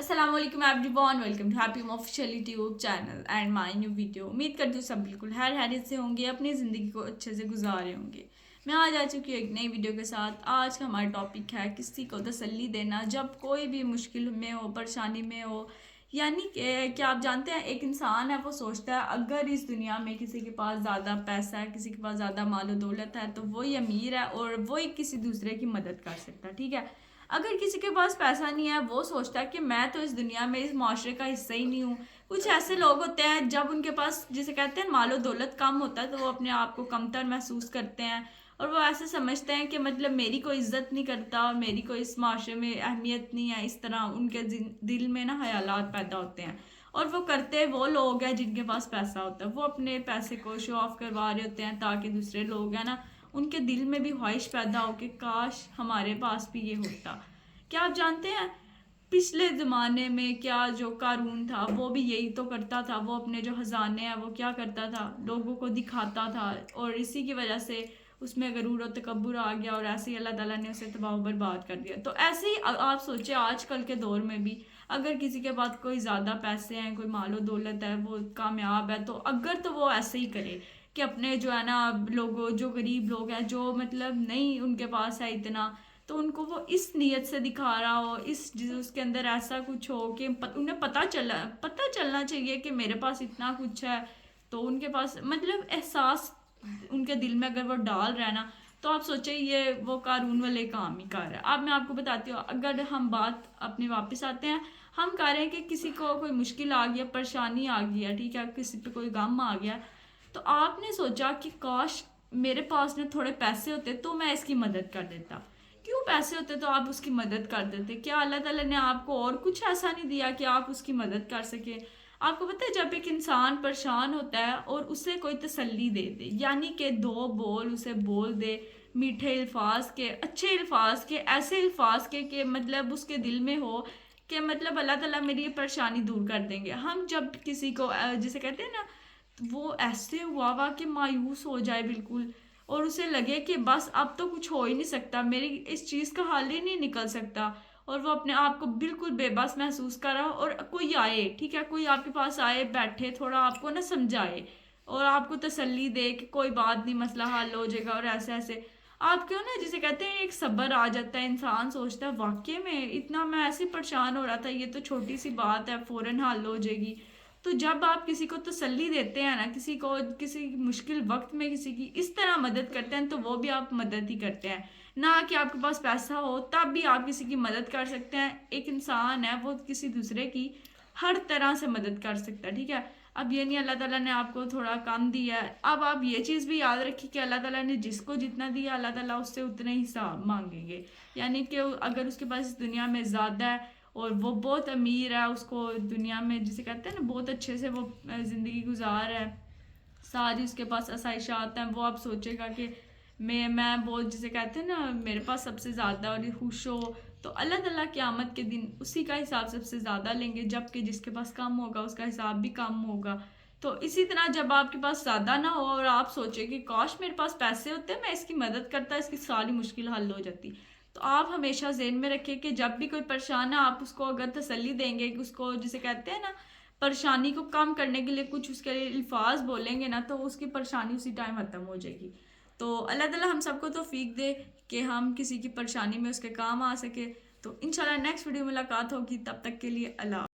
السلام علیکم everyone, welcome to happy official YouTube channel and my new video. امید کرتی ہوں سب بالکل خیریت سے ہوں گے، اپنی زندگی کو اچھے سے گزارے ہوں گے. میں آج آ چکی ہوں ایک نئی ویڈیو کے ساتھ. آج کا ہمارا ٹاپک ہے کسی کو تسلی دینا جب کوئی بھی مشکل میں ہو، پریشانی میں ہو. یعنی کہ آپ جانتے ہیں ایک انسان ہے، وہ سوچتا ہے اگر اس دنیا میں کسی کے پاس زیادہ پیسہ ہے، کسی کے پاس زیادہ مال و دولت ہے تو وہی امیر ہے اور وہی کسی دوسرے کی مدد کر سکتا ہے. ٹھیک ہے. اگر کسی کے پاس پیسہ نہیں ہے، وہ سوچتا ہے کہ میں تو اس دنیا میں اس معاشرے کا حصہ ہی نہیں ہوں. کچھ ایسے لوگ ہوتے ہیں جب ان کے پاس جسے کہتے ہیں مال و دولت کم ہوتا ہے تو وہ اپنے آپ کو کمتر محسوس کرتے ہیں اور وہ ایسے سمجھتے ہیں کہ مطلب میری کوئی عزت نہیں کرتا اور میری کوئی اس معاشرے میں اہمیت نہیں ہے. اس طرح ان کے دل میں نا خیالات پیدا ہوتے ہیں اور وہ کرتے وہ لوگ ہیں جن کے پاس پیسہ ہوتا ہے. وہ اپنے پیسے کو شو آف کروا رہے ہوتے ہیں تاکہ دوسرے لوگ ہیں نا ان کے دل میں بھی خواہش پیدا ہو کہ کاش ہمارے پاس بھی یہ ہوتا. کیا آپ جانتے ہیں پچھلے زمانے میں کیا جو قارون تھا وہ بھی یہی تو کرتا تھا. وہ اپنے جو خزانے ہیں وہ کیا کرتا تھا، لوگوں کو دکھاتا تھا اور اسی کی وجہ سے اس میں غرور و تکبر آ گیا اور ایسے ہی اللہ تعالیٰ نے اسے تباہ و برباد کر دیا. تو ایسے ہی آپ سوچیں آج کل کے دور میں بھی اگر کسی کے پاس کوئی زیادہ پیسے ہیں، کوئی مال و دولت ہے، وہ کامیاب ہے، تو اگر تو وہ ایسے ہی کرے کہ اپنے جو ہے نا لوگوں جو غریب لوگ ہیں جو مطلب نہیں ان کے پاس ہے اتنا، تو ان کو وہ اس نیت سے دکھا رہا ہو، اس کے اندر ایسا کچھ ہو کہ انہیں پتہ چلنا چاہیے کہ میرے پاس اتنا کچھ ہے. تو ان کے پاس مطلب احساس ان کے دل میں اگر وہ ڈال رہا ہے نا، تو آپ سوچیں یہ وہ قارون والے کام ہی کر رہا ہے. اب میں آپ کو بتاتی ہوں، اگر ہم بات اپنے واپس آتے ہیں، ہم کہہ رہے ہیں کہ کسی کو کوئی مشکل آ گیا، پریشانی آ گیا، ٹھیک ہے، کسی پہ کوئی غم آ گیا، تو آپ نے سوچا کہ کاش میرے پاس نے تھوڑے پیسے ہوتے تو میں اس کی مدد کر دیتا. کیوں پیسے ہوتے تو آپ اس کی مدد کر دیتے؟ کیا اللہ تعالیٰ نے آپ کو اور کچھ ایسا نہیں دیا کہ آپ اس کی مدد کر سکیں؟ آپ کو پتہ ہے جب ایک انسان پریشان ہوتا ہے اور اسے کوئی تسلی دے دے، یعنی کہ دو بول اسے بول دے، میٹھے الفاظ کے، اچھے الفاظ کے، ایسے الفاظ کے کہ مطلب اس کے دل میں ہو کہ مطلب اللہ تعالیٰ میری یہ پریشانی دور کر دیں گے. ہم جب کسی کو جسے کہتے ہیں نا وہ ایسے ہوا کہ مایوس ہو جائے بالکل اور اسے لگے کہ بس اب تو کچھ ہو ہی نہیں سکتا، میری اس چیز کا حل ہی نہیں نکل سکتا، اور وہ اپنے آپ کو بالکل بے بس محسوس کر رہا، اور کوئی آئے، ٹھیک ہے، کوئی آپ کے پاس آئے، بیٹھے، تھوڑا آپ کو نہ سمجھائے اور آپ کو تسلی دے کہ کوئی بات نہیں، مسئلہ حل ہو جائے گا اور ایسے ایسے آپ کیوں نا جسے کہتے ہیں ایک صبر آ جاتا ہے. انسان سوچتا ہے واقعی میں اتنا میں ایسے پریشان ہو رہا تھا، یہ تو چھوٹی سی بات ہے، فوراً حل ہو جائے گی. تو جب آپ کسی کو تسلی دیتے ہیں نا، کسی کو کسی مشکل وقت میں کسی کی اس طرح مدد کرتے ہیں، تو وہ بھی آپ مدد ہی کرتے ہیں. نہ کہ آپ کے پاس پیسہ ہو تب بھی آپ کسی کی مدد کر سکتے ہیں. ایک انسان ہے وہ کسی دوسرے کی ہر طرح سے مدد کر سکتا ہے. ٹھیک ہے. اب یہ نہیں اللہ تعالیٰ نے آپ کو تھوڑا کم دیا ہے، اب آپ یہ چیز بھی یاد رکھیں کہ اللہ تعالیٰ نے جس کو جتنا دیا اللہ تعالیٰ اس سے اتنے ہی حساب مانگیں گے. یعنی کہ اگر اس کے پاس اس دنیا میں زیادہ ہے اور وہ بہت امیر ہے، اس کو دنیا میں جسے کہتے ہیں نا بہت اچھے سے وہ زندگی گزار ہے، ساری اس کے پاس آسائشات ہیں، وہ اب سوچے گا کہ میں بہت جسے کہتے ہیں نا میرے پاس سب سے زیادہ اور یہ خوش ہو، تو اللہ تعالیٰ قیامت کے دن اسی کا حساب سب سے زیادہ لیں گے، جبکہ جس کے پاس کم ہوگا اس کا حساب بھی کم ہوگا. تو اسی طرح جب آپ کے پاس زیادہ نہ ہو اور آپ سوچیں کہ کاش میرے پاس پیسے ہوتے میں اس کی مدد کرتا، اس کی ساری مشکل حل ہو جاتی، تو آپ ہمیشہ ذہن میں رکھیں کہ جب بھی کوئی پریشان ہے آپ اس کو اگر تسلی دیں گے، اس کو جسے کہتے ہیں نا پریشانی کو کم کرنے کے لیے کچھ اس کے الفاظ بولیں گے نا، تو اس کی پریشانی اسی ٹائم ختم ہو جائے گی. تو اللہ تعالیٰ ہم سب کو توفیق دے کہ ہم کسی کی پریشانی میں اس کے کام آ سکے. تو انشاءاللہ نیکسٹ ویڈیو ملاقات ہوگی، تب تک کے لیے اللہ.